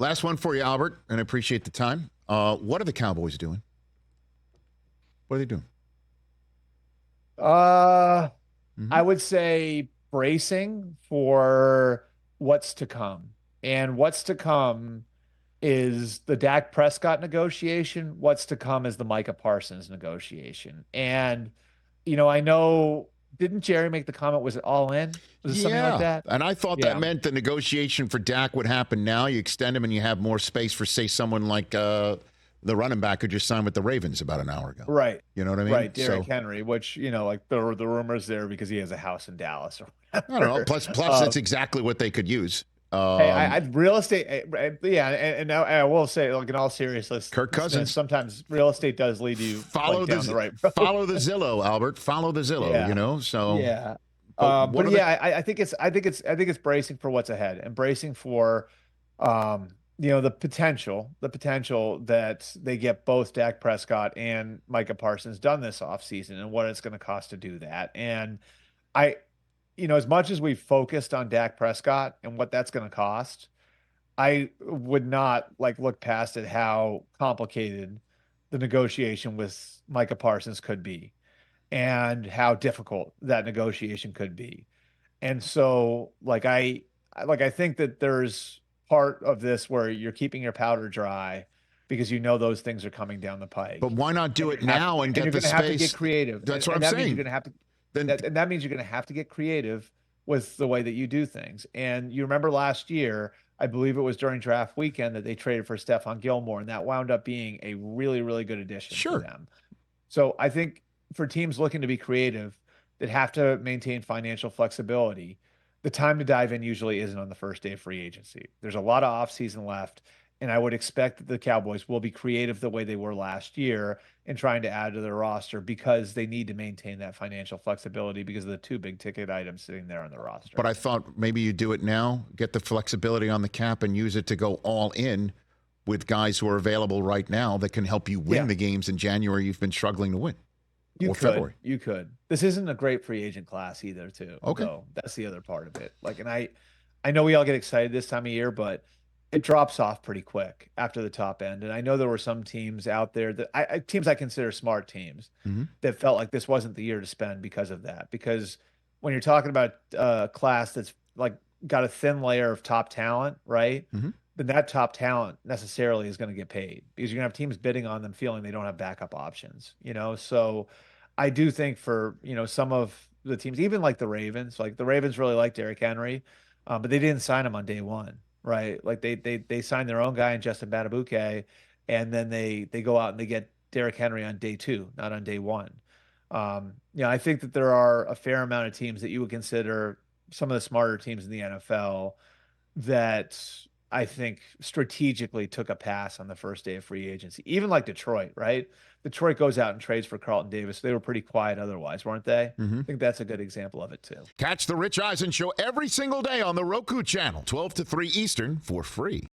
Last one for you, Albert, and I appreciate the time. What are the Cowboys doing? What are they doing? I would say bracing for what's to come. And what's to come is the Dak Prescott negotiation. What's to come is the Micah Parsons negotiation. And, I know, didn't Jerry make the comment, was it all in? Was it something like that? And I thought that meant the negotiation for Dak would happen now. You extend him and you have more space for, say, someone like the running back who just signed with the Ravens about an hour ago. Right. You know what I mean? Right. Derrick Henry, which, like the rumors there because he has a house in Dallas. Or I don't know. Plus that's exactly what they could use. Hey, real estate, and I will say, like in all seriousness, Kirk Cousins. Sometimes real estate does lead you down the right road. Follow the Zillow, Albert. Follow the Zillow. So yeah. I think it's bracing for what's ahead and bracing for, the potential that they get both Dak Prescott and Micah Parsons done this offseason and what it's going to cost to do that. And as much as we've focused on Dak Prescott and what that's going to cost, I would not look past at how complicated the negotiation with Micah Parsons could be and how difficult that negotiation could be. And so I think that there's part of this where you're keeping your powder dry because those things are coming down the pike. But why not do it now and get the space? You're going to have to get creative. That's what I'm saying. You're going to have to and that means you're going to have to get creative with the way that you do things. And you remember last year, I believe it was during draft weekend that they traded for Stephon Gilmore, and that wound up being a really, really good addition for them. So I think for teams looking to be creative that have to maintain financial flexibility, the time to dive in usually isn't on the first day of free agency. There's a lot of offseason left, and I would expect that the Cowboys will be creative the way they were last year in trying to add to their roster because they need to maintain that financial flexibility because of the two big ticket items sitting there on the roster. But I thought maybe you do it now, get the flexibility on the cap and use it to go all in with guys who are available right now that can help you win the games in January you've been struggling to win. February. You could. This isn't a great free agent class either, too. Okay. So that's the other part of it. And I know we all get excited this time of year, but it drops off pretty quick after the top end. And I know there were some teams out there that teams I consider smart teams that felt like this wasn't the year to spend because of that. Because when you're talking about a class that's got a thin layer of top talent, right? Then that top talent necessarily is going to get paid because you're going to have teams bidding on them feeling they don't have backup options, So I do think for, some of the teams, even like the Ravens really like Derrick Henry, but they didn't sign him on day one. Right. They signed their own guy in Justin Batabuke, and then they go out and they get Derrick Henry on day two, not on day one. I think that there are a fair amount of teams that you would consider some of the smarter teams in the NFL that I think strategically took a pass on the first day of free agency, even like Detroit, right? Detroit goes out and trades for Carlton Davis. They were pretty quiet otherwise, weren't they? I think that's a good example of it, too. Catch the Rich Eisen Show every single day on the Roku channel, 12 to 3 Eastern, for free.